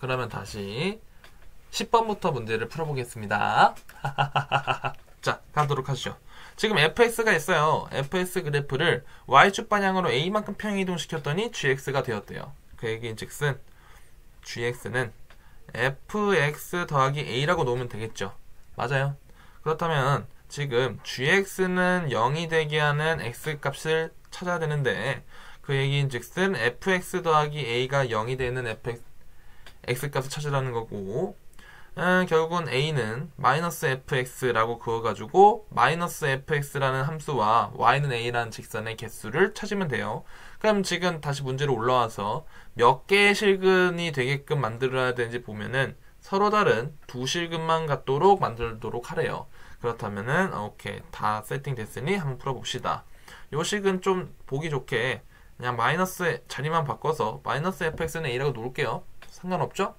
그러면 다시 10번부터 문제를 풀어보겠습니다. 자, 가도록 하시죠. 지금 fx가 있어요. fx 그래프를 y축 방향으로 a만큼 평행이동시켰더니 gx가 되었대요. 그 얘기인즉슨 gx는 fx 더하기 a라고 놓으면 되겠죠. 맞아요. 그렇다면 지금 gx는 0이 되게 하는 x값을 찾아야 되는데 그 얘기인즉슨 fx 더하기 a가 0이 되는 x값을 찾으라는 거고 결국은 a는 마이너스 fx라고 그어가지고 마이너스 fx라는 함수와 y는 a라는 직선의 개수를 찾으면 돼요. 그럼 지금 다시 문제로 올라와서 몇 개의 실근이 되게끔 만들어야 되는지 보면은 서로 다른 두 실근만 같도록 만들도록 하래요. 그렇다면은 오케이, 다 세팅 됐으니 한번 풀어봅시다. 요 식은 좀 보기 좋게 그냥 마이너스 자리만 바꿔서 마이너스 fx는 a라고 놓을게요. 상관없죠?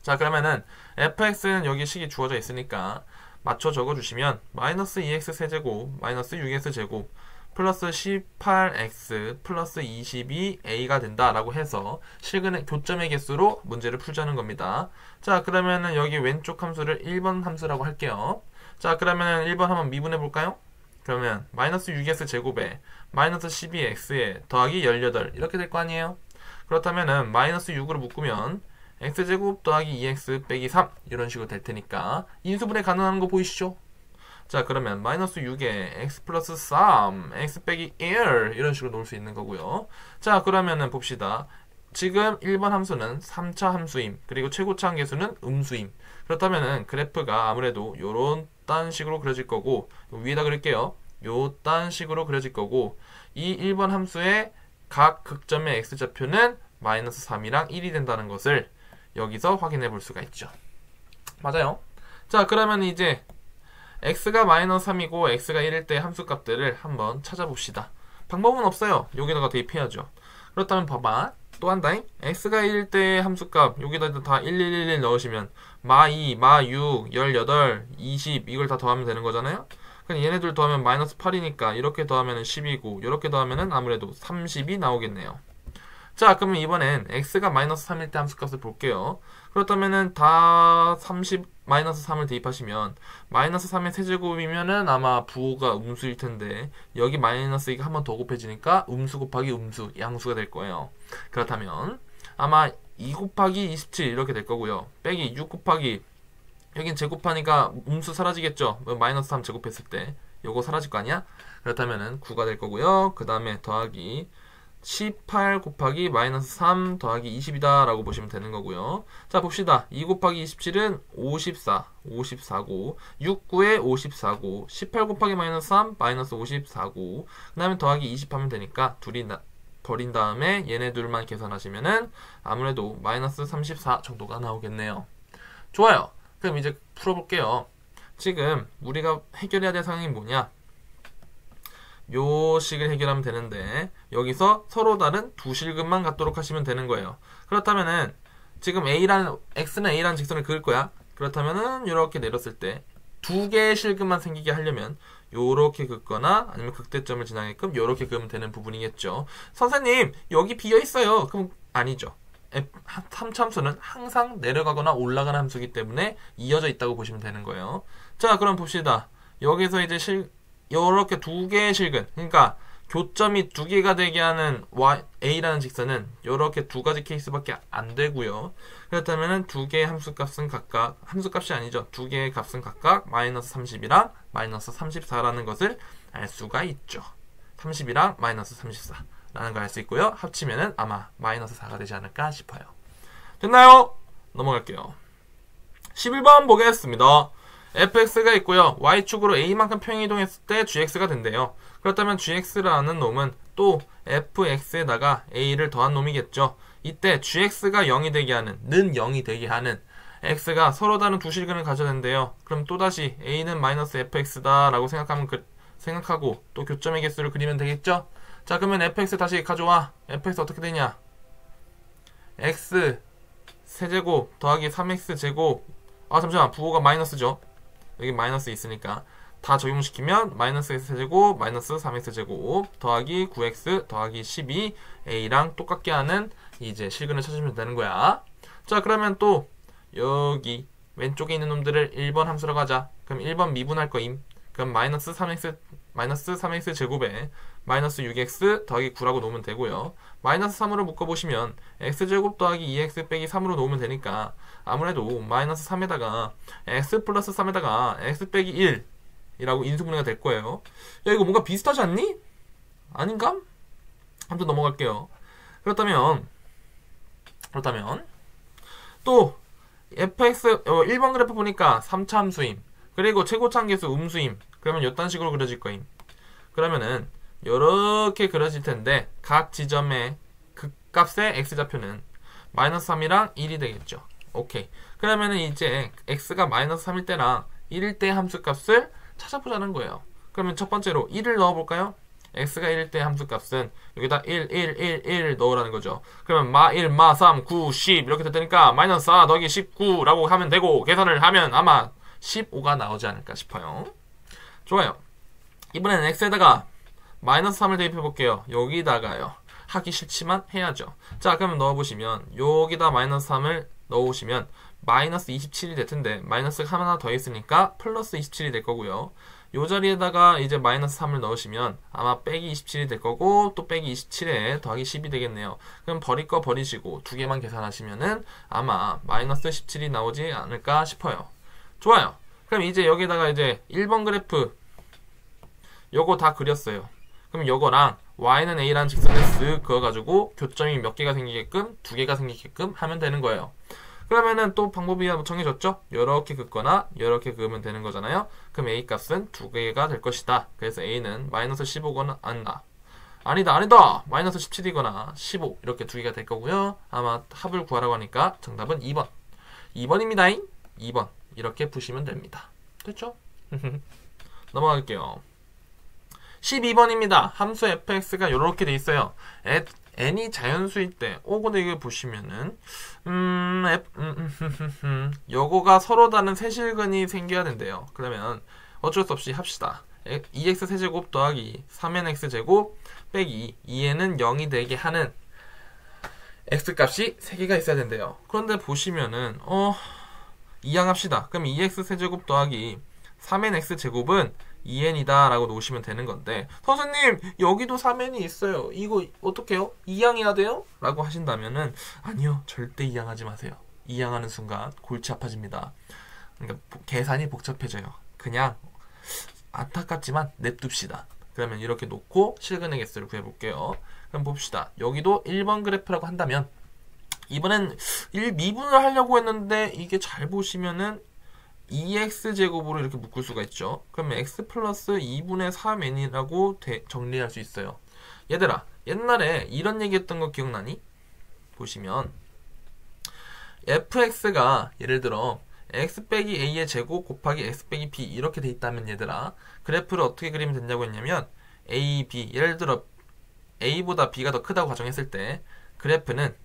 자, 그러면은 fx는 여기 식이 주어져 있으니까 맞춰 적어주시면 마이너스 2x 세제곱 마이너스 6x 제곱 플러스 18x 플러스 22a가 된다라고 해서 실근의 교점의 개수로 문제를 풀자는 겁니다. 자, 그러면은 여기 왼쪽 함수를 1번 함수라고 할게요. 자, 그러면은 1번 한번 미분해 볼까요? 그러면 마이너스 6x 제곱에 마이너스 12x에 더하기 18 이렇게 될 거 아니에요? 그렇다면은 마이너스 6으로 묶으면 x제곱 더하기 2x 빼기 3 이런 식으로 될 테니까 인수분해 가능한 거 보이시죠? 자, 그러면 마이너스 6에 x 플러스 3 x 빼기 1 이런 식으로 놓을 수 있는 거고요. 자, 그러면은 봅시다. 지금 1번 함수는 3차 함수임, 그리고 최고차 함계수는 음수임. 그렇다면은 그래프가 아무래도 요런 딴 식으로 그려질 거고, 위에다 그릴게요. 요 딴 식으로 그려질 거고, 이 1번 함수의 각 극점의 x좌표는 마이너스 3이랑 1이 된다는 것을 여기서 확인해 볼 수가 있죠. 맞아요. 자, 그러면 이제 x가 마이너스 3이고 x가 1일 때 함수값들을 한번 찾아봅시다. 방법은 없어요. 여기다가 대입해야죠. 그렇다면 봐봐. 또 한다잉. x가 1일 때 함수값 여기다 다 1111 넣으시면 마 2, 마 6, 18, 20 이걸 다 더하면 되는 거잖아요. 그럼 얘네들 더하면 마이너스 8이니까 이렇게 더하면 10이고 이렇게 더하면 아무래도 30이 나오겠네요. 자, 그러면 이번엔 x가 마이너스 3일 때 함수값을 볼게요. 그렇다면은 다 30 마이너스 3을 대입하시면 마이너스 3의 세제곱이면은 아마 부호가 음수일 텐데 여기 마이너스 2가 한 번 더 곱해지니까 음수 곱하기 음수 양수가 될 거예요. 그렇다면 아마 2 곱하기 27 이렇게 될 거고요. 빼기 6 곱하기 여긴 제곱하니까 음수 사라지겠죠. 마이너스 3 제곱했을 때 요거 사라질 거 아니야? 그렇다면은 9가 될 거고요. 그 다음에 더하기 18 곱하기 마이너스 3 더하기 20이다 라고 보시면 되는 거고요. 자, 봅시다. 2 곱하기 27은 54, 54고 6, 9에 54고 18 곱하기 마이너스 3, 마이너스 54고 그 다음에 더하기 20 하면 되니까 둘이 버린 다음에 얘네 둘만 계산하시면은 아무래도 마이너스 34 정도가 나오겠네요. 좋아요. 그럼 이제 풀어볼게요. 지금 우리가 해결해야 될 상황이 뭐냐? 요 식을 해결하면 되는데 여기서 서로 다른 두 실근만 갖도록 하시면 되는 거예요. 그렇다면은 지금 x는 a라는 직선을 그을 거야. 그렇다면은 이렇게 내렸을 때 두 개의 실근만 생기게 하려면 요렇게 긋거나 아니면 극대점을 지나게끔 요렇게 그으면 되는 부분이겠죠. 선생님, 여기 비어 있어요. 그럼 아니죠. 3차 함수는 항상 내려가거나 올라가는 함수이기 때문에 이어져 있다고 보시면 되는 거예요. 자, 그럼 봅시다. 여기서 이제 요렇게 두 개의 실근, 그러니까 교점이 두 개가 되게 하는 a라는 직선은 요렇게 두 가지 케이스밖에 안 되고요. 그렇다면은 두 개의 함수값은 각각, 함수값이 아니죠. 두 개의 값은 각각 마이너스 30이랑 마이너스 34라는 것을 알 수가 있죠. 30이랑 마이너스 34라는 걸 알 수 있고요. 합치면은 아마 마이너스 4가 되지 않을까 싶어요. 됐나요? 넘어갈게요. 11번 보겠습니다. fx가 있고요. y축으로 a만큼 평행이동했을 때 gx가 된대요. 그렇다면 gx라는 놈은 또 fx에다가 a를 더한 놈이겠죠. 이때 gx가 0이 되게 하는, 는 0이 되게 하는 x가 서로 다른 두 실근을 가져야 된대요. 그럼 또다시 a는 마이너스 fx다 라고 생각하고 또 교점의 개수를 그리면 되겠죠. 자, 그러면 fx 다시 가져와. fx 어떻게 되냐? x 세제곱 더하기 3x 제곱, 아 잠시만, 부호가 마이너스죠. 여기 마이너스 있으니까 다 적용시키면 마이너스 x제곱 마이너스 3x제곱 더하기 9x 더하기 12 a랑 똑같게 하는 이제 실근을 찾으면 되는 거야. 자, 그러면 또 여기 왼쪽에 있는 놈들을 1번 함수로 가자. 그럼 1번 미분할 거임. 그럼 마이너스 3x 제곱에 마이너스 6x 더하기 9라고 놓으면 되고요. 마이너스 3으로 묶어보시면 x제곱 더하기 2x 빼기 3으로 놓으면 되니까 아무래도 마이너스 3에다가 x 플러스 3에다가 x 빼기 1 이라고 인수분해가 될 거예요. 야, 이거 뭔가 비슷하지 않니? 아닌가? 아무튼 넘어갈게요. 그렇다면 또 fx 1번 그래프 보니까 3차 함수임. 그리고 최고차함계수 음수임. 그러면 이딴 식으로 그려질 거임. 그러면은 이렇게 그려질 텐데 각 지점의 극값의 x좌표는 마이너스 3이랑 1이 되겠죠. 오케이. 그러면은 이제 x가 마이너스 3일 때랑 1일 때 함수값을 찾아보자는 거예요. 그러면 첫 번째로 1을 넣어볼까요? x가 1일 때 함수값은 여기다 1 넣으라는 거죠. 그러면 마 1, 마 3, 9, 10 이렇게 됐다니까 마이너스 4 더하기 19라고 하면 되고 계산을 하면 아마 15가 나오지 않을까 싶어요. 좋아요. 이번에는 x에다가 마이너스 3을 대입해 볼게요. 여기다가요. 하기 싫지만 해야죠. 자, 그러면 넣어보시면 여기다 마이너스 3을 넣어오시면 마이너스 27이 될 텐데 마이너스가 하나 더 있으니까 플러스 27이 될 거고요. 요 자리에다가 이제 마이너스 3을 넣으시면 아마 빼기 27이 될 거고 또 빼기 27에 더하기 10이 되겠네요. 그럼 버릴 거 버리시고 두 개만 계산하시면은 아마 마이너스 17이 나오지 않을까 싶어요. 좋아요. 그럼 이제 여기다가 이제 1번 그래프 요거 다 그렸어요. 그럼 요거랑 y는 a라는 직선을 쓱 그어가지고 교점이 몇 개가 생기게끔 두 개가 생기게끔 하면 되는 거예요. 그러면은 또 방법이 정해졌죠? 요렇게 긋거나 요렇게 그으면 되는 거잖아요. 그럼 a 값은 두 개가 될 것이다. 그래서 a는 마이너스 15거나 아니다 마이너스 17이거나 15 이렇게 두 개가 될 거고요. 아마 합을 구하라고 하니까 정답은 2번 2번입니다. 2번 이렇게 푸시면 됩니다. 됐죠? 넘어갈게요. 12번입니다. 함수 fx가 이렇게 돼 있어요. n이 자연수일 때, 근데 이거 보시면은, 요거가 서로 다른 세실근이 생겨야 된대요. 그러면 어쩔 수 없이 합시다. 2x 세제곱 더하기 3nx 제곱 빼기 2n은 0이 되게 하는 x값이 3개가 있어야 된대요. 그런데 보시면은, 이항합시다. 그럼 2x 세제곱 더하기 3nx 제곱은 2n이다 라고 놓으시면 되는 건데 선생님 여기도 3n이 있어요. 이거 어떡해요? 이항해야 돼요? 라고 하신다면은 아니요. 절대 이항하지 마세요. 이항하는 순간 골치 아파집니다. 그러니까 계산이 복잡해져요. 그냥 안타깝지만 냅둡시다. 그러면 이렇게 놓고 실근의 개수를 구해볼게요. 그럼 봅시다. 여기도 1번 그래프라고 한다면 이번엔 미분을 하려고 했는데 이게 잘 보시면은 2x제곱으로 이렇게 묶을 수가 있죠. 그러면 x 플러스 2분의 3n이라고 정리할 수 있어요. 얘들아, 옛날에 이런 얘기 했던 거 기억나니? 보시면 fx가 예를 들어 x 빼기 a의 제곱 곱하기 x 빼기 b 이렇게 돼 있다면 얘들아 그래프를 어떻게 그리면 된다고 했냐면 a, b 예를 들어 a보다 b가 더 크다고 가정했을 때 그래프는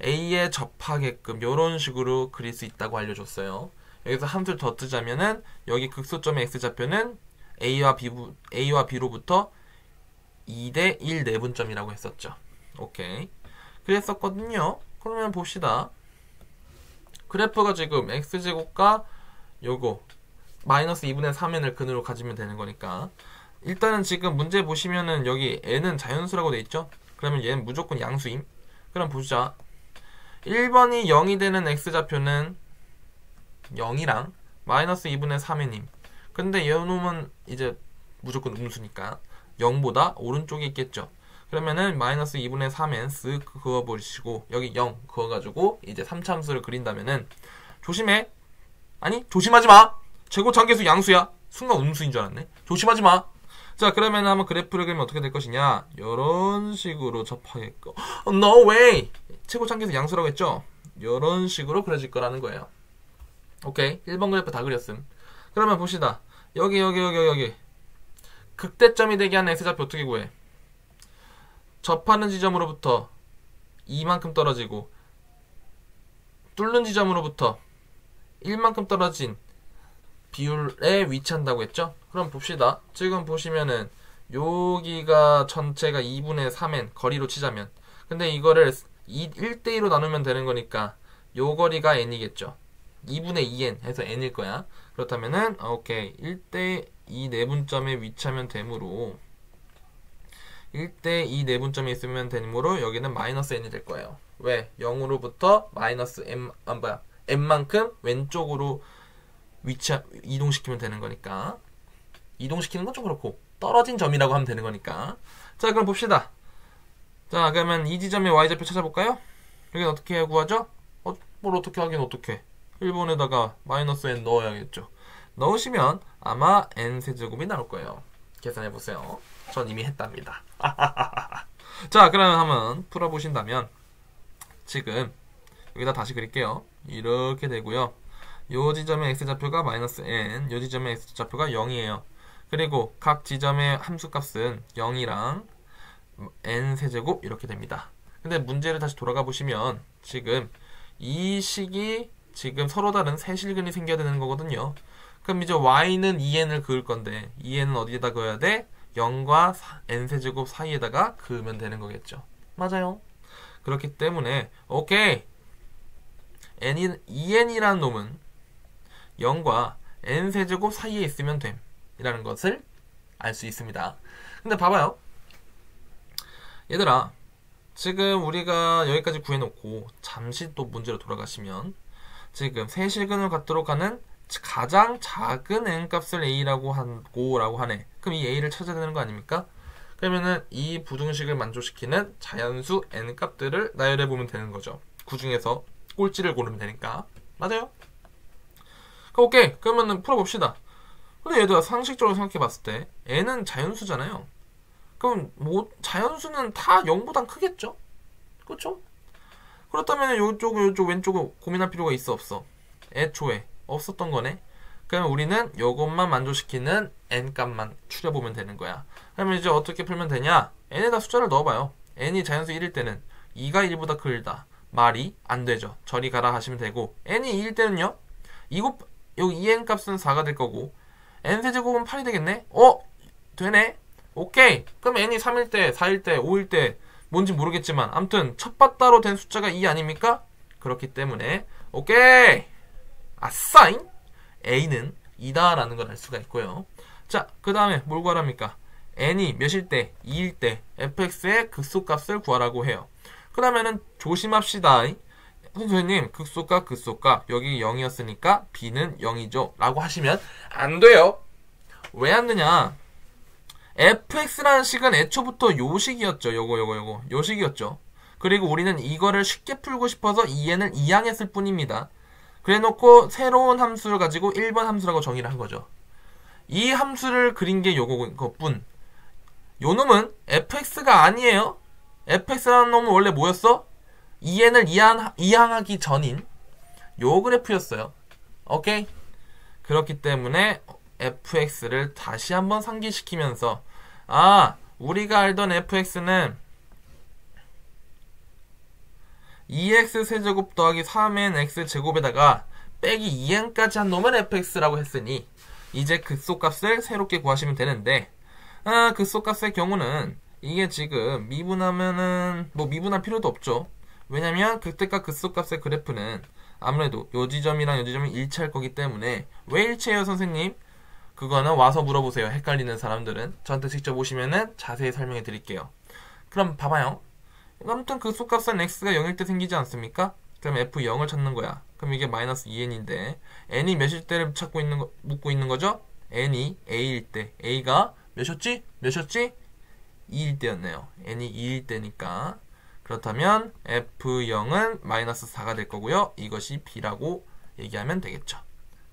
a에 접하게끔 이런 식으로 그릴 수 있다고 알려줬어요. 여기서 함수를 더 뜨자면은 여기 극소점의 x좌표는 a와 b로부터 2대 1 내분점이라고 했었죠. 오케이. 그랬었거든요. 그러면 봅시다. 그래프가 지금 x제곱과 요거 마이너스 2분의 3n을 근으로 가지면 되는 거니까 일단은 지금 문제 보시면은 여기 n은 자연수라고 돼 있죠. 그러면 얘는 무조건 양수임. 그럼 보자. 1번이 0이 되는 x좌표는 0이랑 마이너스 2분의 3n임. 근데 얘놈은 이제 무조건 음수니까 0보다 오른쪽에 있겠죠. 그러면은 마이너스 2분의 3n 쓱 그어버리시고 여기 0 그어가지고 이제 3차 함수를 그린다면은 조심해. 아니 조심하지 마. 최고차함계수 양수야. 순간 음수인 줄 알았네. 조심하지 마. 자 그러면 한번 그래프를 그리면 어떻게 될 것이냐. 요런 식으로 접하겠고 No way. 최고차함계수 양수라고 했죠. 요런 식으로 그려질 거라는 거예요. 오케이. 1번 그래프 다 그렸음. 그러면 봅시다. 여기 극대점이 되게 하는 x좌표 어떻게 구해? 접하는 지점으로부터 이만큼 떨어지고 뚫는 지점으로부터 1만큼 떨어진 비율에 위치한다고 했죠? 그럼 봅시다. 지금 보시면은 여기가 전체가 2분의 3n 거리로 치자면 근데 이거를 1대2로 나누면 되는 거니까 요 거리가 n이겠죠. 2분의 2n 해서 n일 거야. 그렇다면은 오케이 1대 2 내분점에 위치하면 되므로 1대 2 내분점에 있으면 되므로 여기는 마이너스 n이 될 거예요. 왜? 0으로부터 마이너스 n만큼 왼쪽으로 이동시키면 되는 거니까. 이동시키는 건 좀 그렇고 떨어진 점이라고 하면 되는 거니까. 자, 그럼 봅시다. 자, 그러면 이 지점의 y좌표 찾아볼까요? 여기는 어떻게 구하죠? 뭘 어떻게 하긴 어떻게. 1번에다가 마이너스 n 넣어야겠죠. 넣으시면 아마 n세제곱이 나올 거예요. 계산해보세요. 전 이미 했답니다. 자, 그러면 한번 풀어보신다면 지금 여기다 다시 그릴게요. 이렇게 되고요. 요 지점의 x좌표가 마이너스 n, 요 지점의 x좌표가 0이에요. 그리고 각 지점의 함수값은 0이랑 n세제곱 이렇게 됩니다. 근데 문제를 다시 돌아가 보시면 지금 이 식이 지금 서로 다른 세실근이 생겨야 되는 거거든요. 그럼 이제 y는 2n을 그을 건데 2n은 어디에다 그어야 돼? 0과 n세제곱 사이에다가 그으면 되는 거겠죠. 맞아요. 그렇기 때문에 오케이 2n이라는 놈은 0과 n세제곱 사이에 있으면 됨 이라는 것을 알 수 있습니다. 근데 봐봐요. 얘들아, 지금 우리가 여기까지 구해놓고 잠시 또 문제로 돌아가시면 지금 세실근을 갖도록 하는 가장 작은 n값을 a라고 하네. 그럼 이 a를 찾아야 되는 거 아닙니까? 그러면은 이 부등식을 만족시키는 자연수 n값들을 나열해 보면 되는 거죠. 그 중에서 꼴찌를 고르면 되니까. 맞아요? 오케이. 그러면은 풀어봅시다. 근데 얘들아, 상식적으로 생각해 봤을 때 n은 자연수잖아요. 그럼 뭐 자연수는 다 0보단 크겠죠? 그렇죠? 그렇다면 요쪽 왼쪽은 고민할 필요가 있어 없어? 애초에 없었던 거네. 그러면 우리는 요것만 만족시키는 n값만 추려보면 되는 거야. 그러면 이제 어떻게 풀면 되냐? n에다 숫자를 넣어봐요. n이 자연수 1일 때는 2가 1보다 크다. 말이 안 되죠. 저리 가라 하시면 되고, n이 2일 때는요, 여기 2n 값은 4가 될 거고, n세제곱은 8이 되겠네? 되네? 오케이. 그럼 n이 3일 때, 4일 때, 5일 때, 뭔지 모르겠지만, 암튼, 첫바따로 된 숫자가 2 아닙니까? 그렇기 때문에, 오케이! 아싸잉! a는 2다 라는 걸 알 수가 있고요. 자, 그 다음에 뭘 구하랍니까? n이 몇일 때? 2일 때, fx의 극소값을 구하라고 해요. 그 다음에는 조심합시다. 선생님, 극소값 여기 0이었으니까 b는 0이죠 라고 하시면 안 돼요. 왜 안 되냐? fx라는 식은 애초부터 요 식이었죠. 요 식이었죠. 그리고 우리는 이거를 쉽게 풀고 싶어서 2n을 이항했을 뿐입니다. 그래놓고 새로운 함수를 가지고 1번 함수라고 정의를 한 거죠. 이 함수를 그린 게 요거뿐. 요 놈은 fx가 아니에요. fx라는 놈은 원래 뭐였어? 2n을 이항하기 전인 요 그래프였어요. 오케이? 그렇기 때문에 fx를 다시 한번 상기시키면서 우리가 알던 fx는 2x세제곱 더하기 3n x제곱에다가 빼기 2n까지 한 놈을 fx라고 했으니 이제 극소값을 새롭게 구하시면 되는데 극소값의 경우는 이게 지금 미분하면은 미분할 필요도 없죠. 왜냐면 그때가 극소값의 그래프는 아무래도 요 지점이랑 요 지점이 일치할 거기 때문에 왜 일치해요 선생님? 그거는 와서 물어보세요. 헷갈리는 사람들은 저한테 직접 오시면은 자세히 설명해 드릴게요. 그럼 봐봐요. 아무튼 극소값은 x가 0일 때 생기지 않습니까? 그럼 f0을 찾는 거야. 그럼 이게 마이너스 2n인데 n이 몇일 때를 묻고 있는 거죠? n이 a일 때 a가 몇이었지? 2일 때였네요. n이 2일 때니까 그렇다면 f0은 마이너스 4가 될 거고요. 이것이 b라고 얘기하면 되겠죠.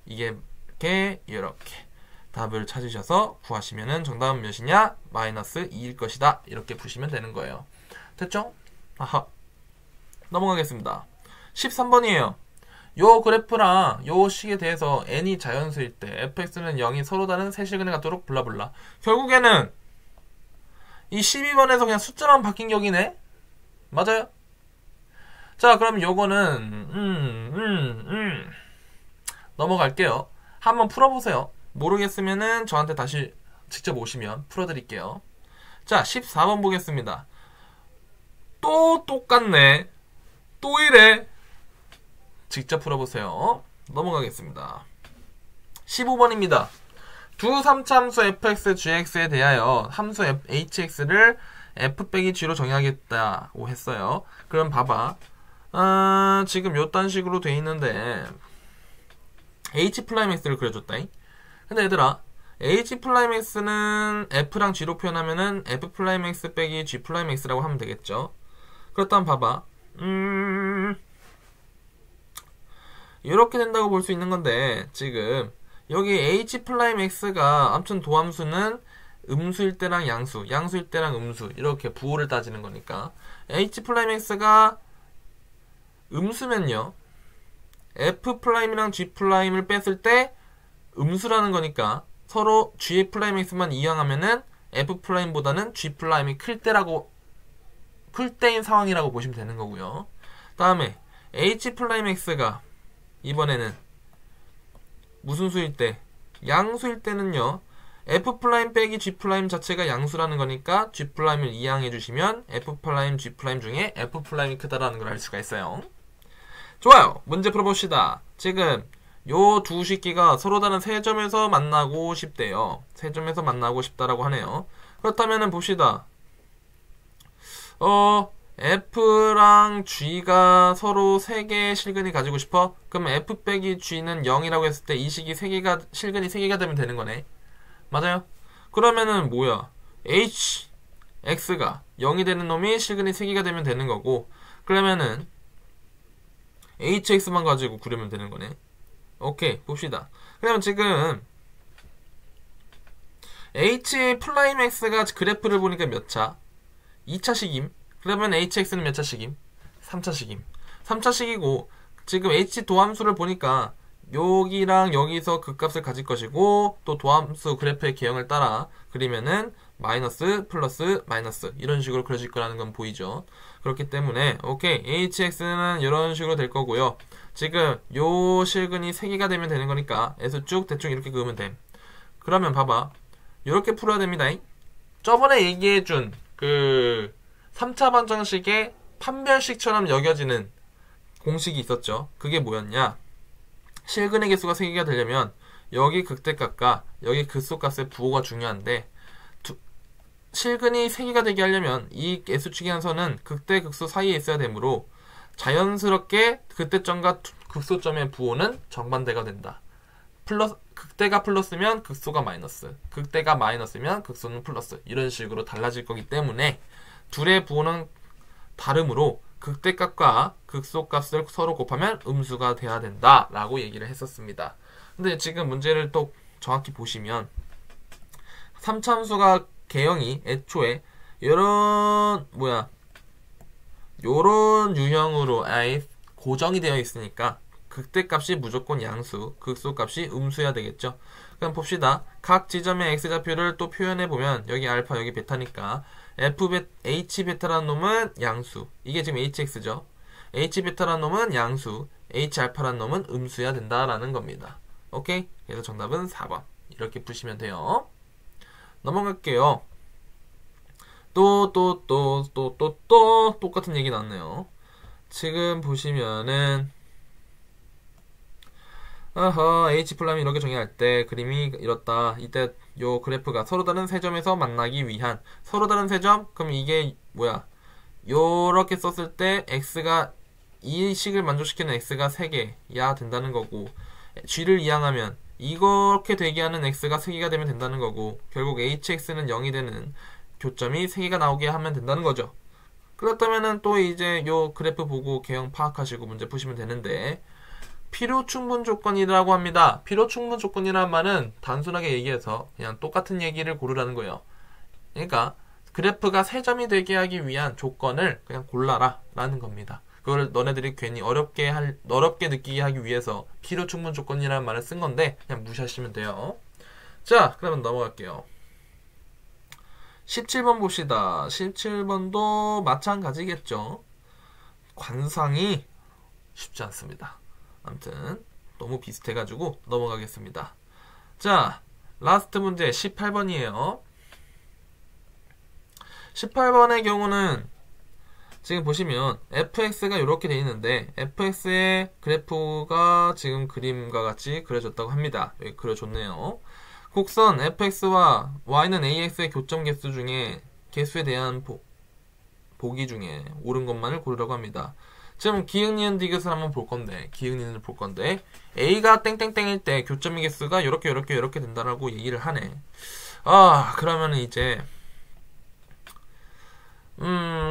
이렇게 답을 찾으셔서 구하시면은 정답은 몇이냐? 마이너스 2일 것이다. 이렇게 푸시면 되는 거예요. 됐죠? 아하. 넘어가겠습니다. 13번이에요. 요 그래프랑 요 식에 대해서 n이 자연수일 때 fx는 0이 서로 다른 세실근에 갖도록 블라블라. 결국에는 이 12번에서 그냥 숫자만 바뀐 격이네? 맞아요? 자, 그럼 요거는 넘어갈게요. 한번 풀어보세요. 모르겠으면은 저한테 다시 직접 오시면 풀어드릴게요. 자, 14번 보겠습니다. 또 똑같네. 또 이래. 직접 풀어보세요. 넘어가겠습니다. 15번입니다. 두 3차 함수 fx, gx에 대하여 함수 hx를 f 빼기 g로 정의하겠다고 했어요. 그럼 봐봐. 지금 요딴 식으로 돼 있는데 h'x를 그려줬다. 근데 얘들아, h'x는 f랑 g로 표현하면은 f'x 빼기 g'x라고 하면 되겠죠. 그렇다면 봐봐. 이렇게 된다고 볼 수 있는 건데, 지금 여기 h'x가 아무튼 도함수는 음수일 때랑 양수, 양수일 때랑 음수 이렇게 부호를 따지는 거니까 h'x가 음수면요 f'이랑 g'을 뺐을 때 음수라는 거니까 서로 g'x만 이항하면은 f'보다는 g'이 클 때인 상황이라고 보시면 되는 거고요. 다음에 h'x가 이번에는 무슨 수일 때? 양수일 때는요 f' 빼기 g' 자체가 양수라는 거니까 g'을 이항해 주시면 f', g' 중에 f'이 크다라는 걸 알 수가 있어요. 좋아요. 문제 풀어봅시다. 지금 요 두 식기가 서로 다른 세 점에서 만나고 싶대요. 세 점에서 만나고 싶다라고 하네요. 그렇다면은 봅시다. f랑 g가 서로 3개의 실근이 가지고 싶어? 그럼 f 빼기 g는 0이라고 했을 때 이 식이 실근이 3개가 되면 되는 거네. 맞아요? 그러면은 뭐야? hx가 0이 되는 놈이 실근이 3개가 되면 되는 거고, 그러면은 hx만 가지고 구르면 되는 거네. 오케이, 봅시다. 그러면 지금 h'x가 그래프를 보니까 몇 차? 2차식임. 그러면 hx는 몇 차식임? 3차식임. 3차식이고 지금 h 도함수를 보니까 여기랑 여기서 극값을 가질 것이고, 또 도함수 그래프의 개형을 따라 그리면은 마이너스, 플러스, 마이너스 이런 식으로 그려질 거라는 건 보이죠. 그렇기 때문에 오케이, hx는 이런 식으로 될 거고요. 지금 요 실근이 3개가 되면 되는 거니까 에서 쭉 대충 이렇게 그으면 돼. 그러면 봐봐, 이렇게 풀어야 됩니다. 저번에 얘기해준 그 3차 방정식의 판별식처럼 여겨지는 공식이 있었죠. 그게 뭐였냐? 실근의 개수가 3개가 되려면 여기 극대값과 여기 극소값의 부호가 중요한데, 실근이 3개가 되게 하려면 이 개수축의 한선은 극대 극소 사이에 있어야 되므로 자연스럽게 극대점과 극소점의 부호는 정반대가 된다. 극대가 플러스면 극소가 마이너스, 극대가 마이너스면 극소는 플러스, 이런 식으로 달라질 거기 때문에 둘의 부호는 다르므로 극대값과 극소값을 서로 곱하면 음수가 돼야 된다 라고 얘기를 했었습니다. 근데 지금 문제를 또 정확히 보시면 3차 함수가 개형이 애초에 요런 유형으로 아예 고정이 되어 있으니까 극대값이 무조건 양수, 극소값이 음수여야 되겠죠. 그럼 봅시다. 각 지점의 x좌표를 또 표현해보면 여기 알파 여기 베타니까 h베타라는 놈은 양수, 이게 지금 hx죠. h베타라는 놈은 양수, h알파라는 놈은 음수여야 된다라는 겁니다. 오케이? 그래서 정답은 4번 이렇게 푸시면 돼요. 넘어갈게요. 또 똑같은 얘기 나왔네요. 지금 보시면은 H'이 이렇게 정의할 때 그림이 이렇다. 이때 요 그래프가 서로 다른 세 점에서 만나기 위한, 서로 다른 세 점? 그럼 이게 뭐야? 요렇게 썼을 때 x가 이 식을 만족시키는 x가 3개야 된다는 거고, g를 이항하면 이렇게 되게 하는 x가 3개가 되면 된다는 거고, 결국 hx는 0이 되는 교점이 3개가 나오게 하면 된다는 거죠. 그렇다면은 또 이제 요 그래프 보고 개형 파악하시고 문제 푸시면 되는데, 필요 충분 조건이라고 합니다. 필요 충분 조건이라는 말은 단순하게 얘기해서 그냥 똑같은 얘기를 고르라는 거예요. 그러니까 그래프가 3점이 되게 하기 위한 조건을 그냥 골라라 라는 겁니다. 그걸 너네들이 괜히 어렵게 느끼게 하기 위해서 필요 충분 조건이라는 말을 쓴 건데 그냥 무시하시면 돼요. 자, 그러면 넘어갈게요. 17번 봅시다. 17번도 마찬가지겠죠. 관상이 쉽지 않습니다. 아무튼 너무 비슷해가지고 넘어가겠습니다. 자, 라스트 문제 18번이에요. 18번의 경우는 지금 보시면 fx가 이렇게 돼 있는데 fx의 그래프가 지금 그림과 같이 그려졌다고 합니다. 여기 그려줬네요. 곡선 fx와 y는 ax의 교점 개수 중에 개수에 대한 보기 중에 옳은 것만을 고르라고 합니다. 지금 기역, 니은, 디귿을 한번 볼 건데, 기역, 니은을 볼 건데, A가 땡땡땡일 때 교점의 개수가 요렇게 된다라고 얘기를 하네. 그러면은 이제,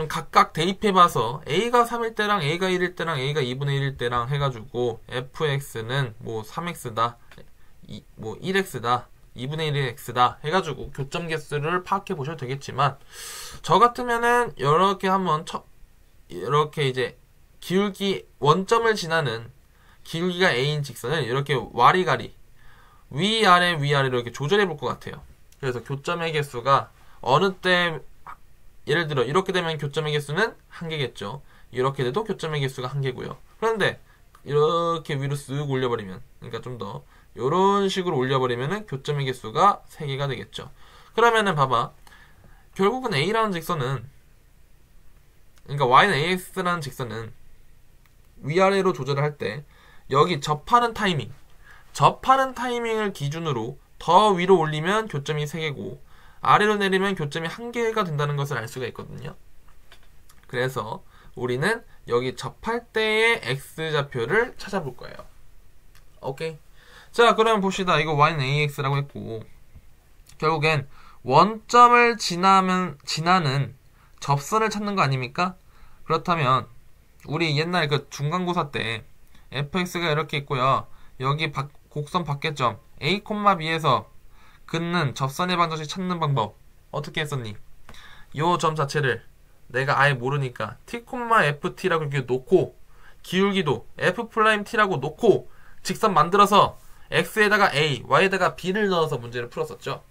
각각 대입해봐서 A가 3일 때랑 A가 1일 때랑 A가 2분의 1일 때랑 해가지고, fx는 뭐 3x다, 뭐 1x다, 2분의 1의 x다 해가지고 교점 개수를 파악해 보셔도 되겠지만, 저 같으면은 이렇게 한번 이렇게 이제 기울기 원점을 지나는 기울기가 a인 직선을 이렇게 와리가리 위아래로 이렇게 조절해 볼 것 같아요. 그래서 교점의 개수가 어느 때 예를 들어 이렇게 되면 교점의 개수는 1개겠죠. 이렇게 돼도 교점의 개수가 1개고요. 그런데 이렇게 위로 쓱 올려버리면, 그러니까 좀 더 이런 식으로 올려버리면은 교점의 개수가 3개가 되겠죠. 그러면은 봐봐, 결국은 A라는 직선은, 그러니까 Y는 AX라는 직선은 위아래로 조절을 할 때 여기 접하는 타이밍을 기준으로 더 위로 올리면 교점이 3개고 아래로 내리면 교점이 1개가 된다는 것을 알 수가 있거든요. 그래서 우리는 여기 접할 때의 X좌표를 찾아볼 거예요. 오케이. 자, 그러면 봅시다. 이거 Y는 AX라고 했고, 결국엔 원점을 지나는 접선을 찾는 거 아닙니까? 그렇다면 우리 옛날 그 중간고사 때 fx가 이렇게 있고요. 여기 곡선 밖에점 a, b에서 긋는 접선의 방정식 찾는 방법 어떻게 했었니? 요 점 자체를 내가 아예 모르니까 t, ft라고 이렇게 놓고, 기울기도 f't라고 놓고 직선 만들어서 x에다가 a, y에다가 b를 넣어서 문제를 풀었었죠.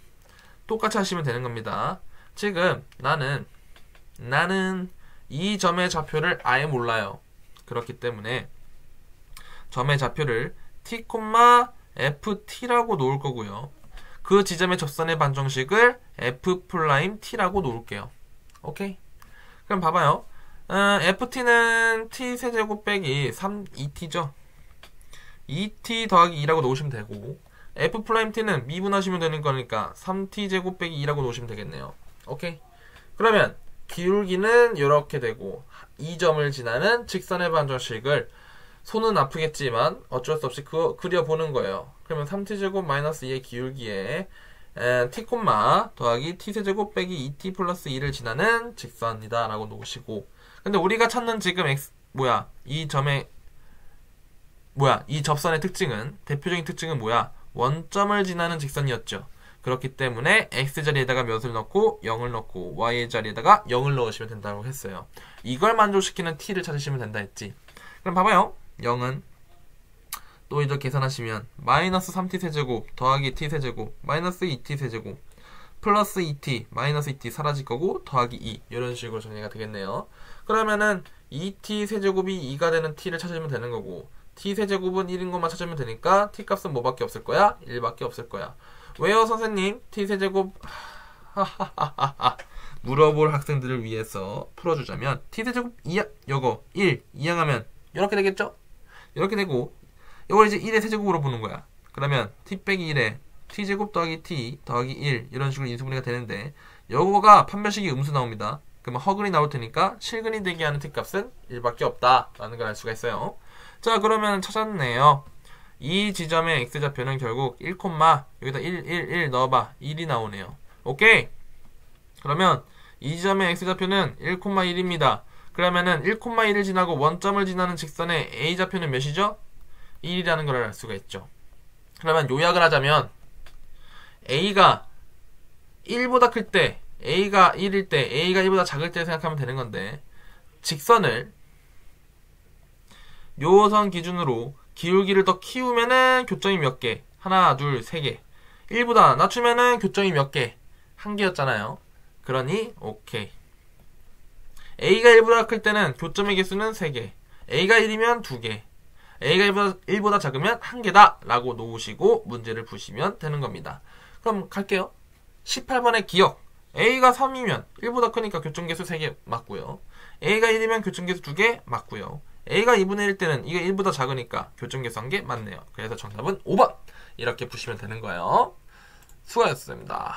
똑같이 하시면 되는 겁니다. 지금 나는 이 점의 좌표를 아예 몰라요. 그렇기 때문에 점의 좌표를 t, ft라고 놓을 거고요. 그 지점의 접선의 방정식을 f't라고 놓을게요. 오케이? 그럼 봐봐요. ft는 t세제곱 빼기 2t죠. 2t 더하기 2라고 놓으시면 되고, f't는 미분하시면 되는 거니까 3t제곱 빼기 2라고 놓으시면 되겠네요. 오케이? 그러면 기울기는 이렇게 되고, 이 점을 지나는 직선의 방정식을 손은 아프겠지만 어쩔 수 없이 그려보는 거예요. 그러면 3t제곱 마이너스 2의 기울기에 t, 더하기 t세제곱 빼기 2t 플러스 2를 지나는 직선이다 라고 놓으시고, 근데 우리가 찾는 지금 이 접선의 특징은, 대표적인 특징은 뭐야? 원점을 지나는 직선이었죠. 그렇기 때문에 x자리에다가 몇을 넣고 0을 넣고 y 자리에다가 0을 넣으시면 된다고 했어요. 이걸 만족시키는 t를 찾으시면 된다 했지. 그럼 봐봐요. 0은 또 이제 계산하시면 마이너스 3t 세제곱 더하기 t 세제곱 마이너스 2t 세제곱 플러스 2t 마이너스 2t 사라질 거고 더하기 2, 이런 식으로 정리가 되겠네요. 그러면은 2t 세제곱이 2가 되는 t를 찾으면 되는 거고, t 세제곱은 1인 것만 찾으면 되니까 t 값은 뭐밖에 없을 거야? 1밖에 없을 거야. 왜요 선생님? t 세제곱 물어볼 학생들을 위해서 풀어주자면, t 세제곱 요거 1 이항하면 이렇게 되겠죠? 이렇게 되고, 이걸 이제 1의 세제곱으로 보는 거야. 그러면 t 빼기 1에 t제곱 더하기 t 더하기 1, 이런 식으로 인수분해가 되는데, 요거가 판별식이 음수 나옵니다. 그러면 허근이 나올 테니까 실근이 되게 하는 t 값은 1밖에 없다 라는 걸 알 수가 있어요. 자, 그러면 찾았네요. 이 지점의 x좌표는 결국 1, 여기다 1 넣어봐. 1이 나오네요. 오케이? 그러면 이 지점의 x좌표는 1, 1입니다. 그러면은 1, 1을 지나고 원점을 지나는 직선의 a좌표는 몇이죠? 1이라는 걸 알 수가 있죠. 그러면 요약을 하자면, a가 1보다 클 때, a가 1일 때, a가 1보다 작을 때 생각하면 되는 건데, 직선을 요 선 기준으로 기울기를 더 키우면은 교점이 몇 개? 하나, 둘, 세 개. 1보다 낮추면은 교점이 몇 개? 한 개였잖아요. 그러니 오케이. a가 1보다 클 때는 교점의 개수는 3개, a가 1이면 2개, a가 1보다 작으면 1개다 라고 놓으시고 문제를 푸시면 되는 겁니다. 그럼 갈게요. 18번의 기억. a가 3이면 1보다 크니까 교점 개수 3개 맞고요. A가 1이면 교점계수 2개 맞고요. A가 2분의 1 때는 이게 1보다 작으니까 교점계수 1개 맞네요. 그래서 정답은 5번 이렇게 푸시면 되는 거예요. 수고하셨습니다.